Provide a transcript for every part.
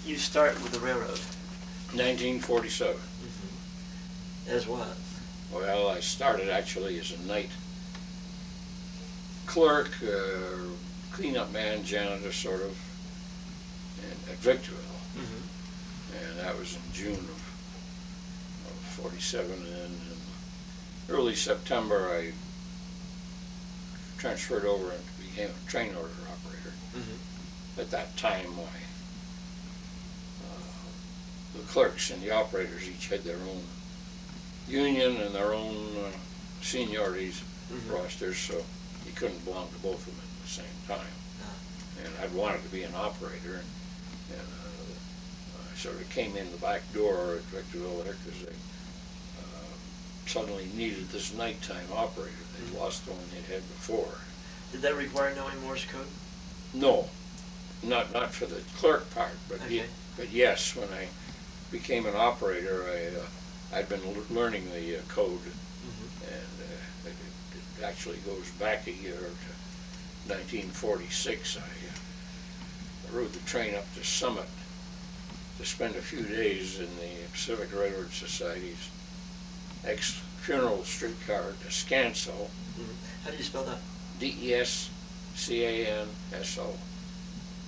you start with the railroad? 1947. As what? Well, I started actually as a night clerk, cleanup man, janitor, sort of, at Victorville. And that was in June of 47. And then in early September, I transferred over and became a train order operator. At that time, the clerks and the operators each had their own union and their own seniorities rosters, so you couldn't belong to both of them at the same time. And I'd wanted to be an operator, and I sort of came in the back door at Victorville there because they suddenly needed this nighttime operator. They'd lost the one they'd had before. Did that require knowing Morse code? No, not for the clerk part, but but yes, when I became an operator, I'd been learning the code, and it actually goes back a year to 1946. I rode the train up to Summit to spend a few days in the Pacific Railroad Society's ex-funeral streetcar to Scanso. How do you spell that? Descanso,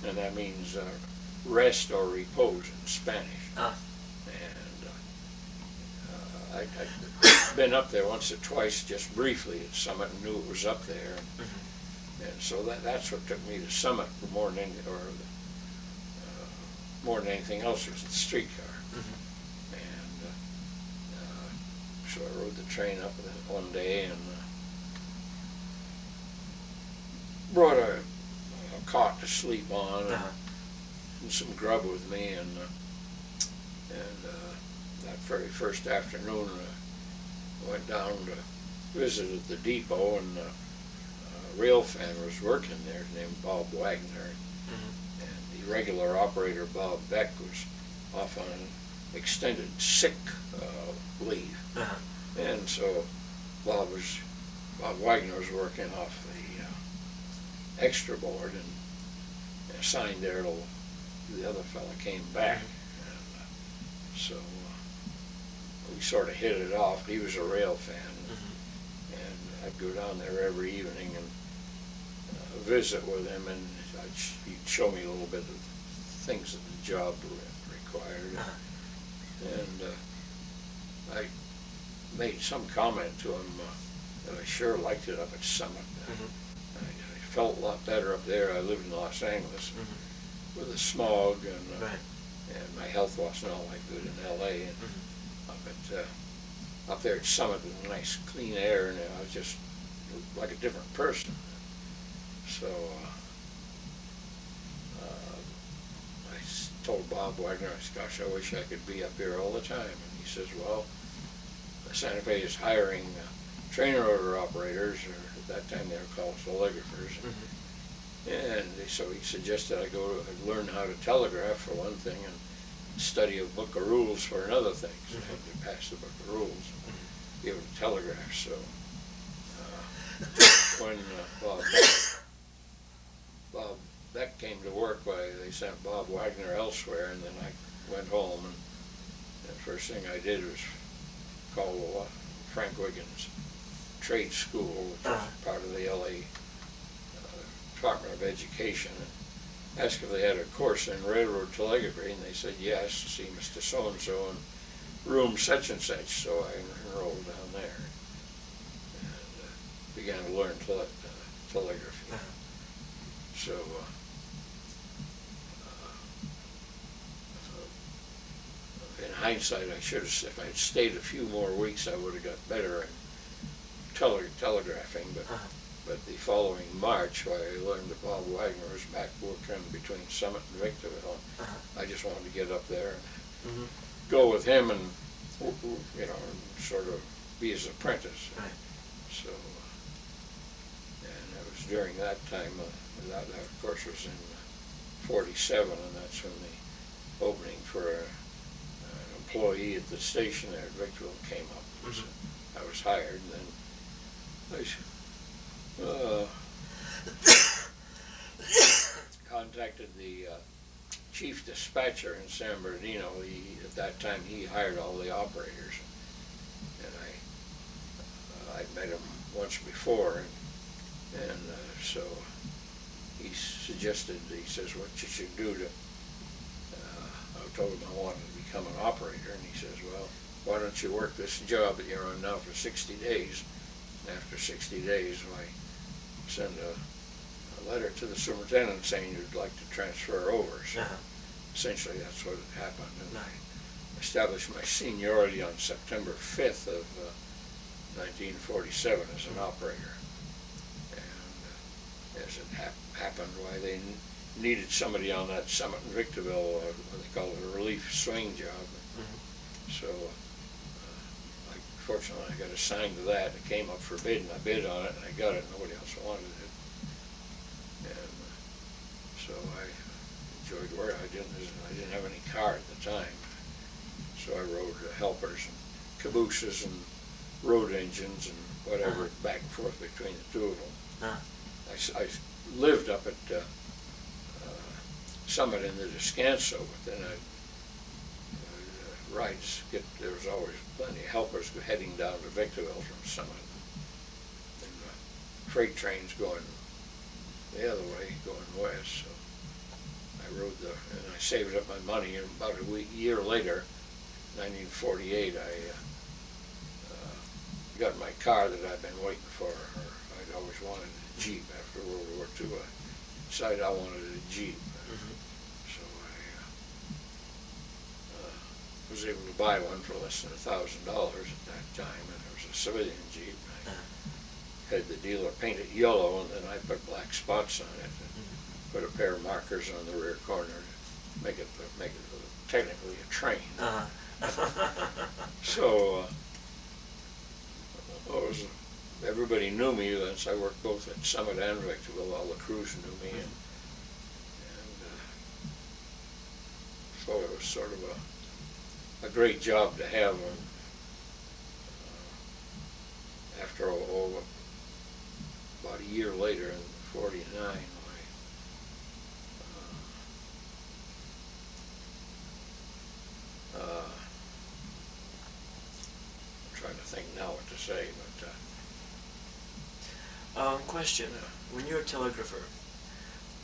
and that means rest or repose in Spanish. And I'd been up there once or twice, just briefly at Summit, and knew it was up there, and so that's what took me to Summit more than anything else was the streetcar. And so I rode the train up one day and brought a cot to sleep on and some grub with me, and that very first afternoon I went down to visit at the depot, and Railfan was working there, named Bob Wagner, and the regular operator Bob Beck was off on an extended sick leave, and so Bob Wagner was working off the extra board and assigned there till the other fella came back, and so we sort of hit it off. He was a rail fan, and I'd go down there every evening and visit with him, and he'd show me a little bit of things that the job required, and I made some comment to him that I sure liked it up at Summit. I felt a lot better up there. I lived in Los Angeles with the smog, and my health wasn't all that good in LA. And up there at Summit with nice clean air, and I was just like a different person. So I told Bob Wagner, I said, gosh, I wish I could be up here all the time. And he says, well, Santa Fe is hiring train order operators, or at that time they were called telegraphers. And so he suggested I go learn how to telegraph for one thing, and study a book of rules for another thing. So I had to pass the book of rules and be able to telegraph. So when Bob Beck came to work, they sent Bob Wagner elsewhere, and then I went home, and the first thing I did was call Frank Wiggins Trade School, which was part of the LA Department of Education, and asked if they had a course in railroad telegraphy, and they said yes, see Mr. So-and-so in room such and such. So I enrolled down there and began to learn telegraphy. So in hindsight, I should have, if I'd stayed a few more weeks, I would have got better at telegraphing, but the following March, when I learned that Bob Wagner was back working between Summit and Victorville, I just wanted to get up there and go with him and, sort of be his apprentice. So, and it was during that time, that of course was in 47, and that's when the opening for an employee at the station there at Victorville came up. So I was hired, and then I contacted the chief dispatcher in San Bernardino, at that time he hired all the operators, and I'd met him once before, and so he suggested, he says, what you should do to, I told him I wanted to become an operator, and he says, well, why don't you work this job that you're on now for 60 days, and after 60 days, why, send a letter to the superintendent saying you'd like to transfer over. So essentially that's what had happened. And I established my seniority on September 5th of 1947 as an operator. And as it happened, why they needed somebody on that summit in Victorville, what they call it a relief swing job. So fortunately I got assigned to that. It came up for bid and I bid on it and I got it. Nobody else wanted it. And so I enjoyed work. I didn't have any car at the time. So I rode helpers and cabooses and road engines and whatever back and forth between the two of them. I lived up at Summit in the Descanso, but then I'd rides there was always plenty of helpers heading down to Victorville from Summit, and freight trains going the other way, going west. So I rode and I saved up my money, and about a year later, 1948, I got my car that I'd been waiting for. I'd always wanted a Jeep after World War II. I decided I wanted a Jeep. So I was able to buy one for less than $1,000 at that time, and it was a civilian Jeep. I had the dealer paint it yellow, and then I put black spots on it, and put a pair of markers on the rear corner to make it technically a train. So everybody knew me. Since I worked both at Summit and Victorville, all the crews knew me, and so it was sort of a great job to have. After about a year later, in '49, I'm trying to think now what to say, but question, when you're a telegrapher,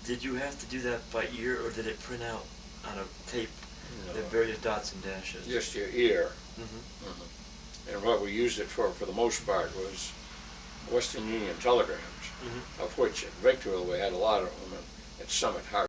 did you have to do that by ear, or did it print out on a tape, the various dots and dashes? Just your ear. And what we used it for the most part, was Western Union telegrams, of which at Victorville we had a lot of them, and at Summit hardly.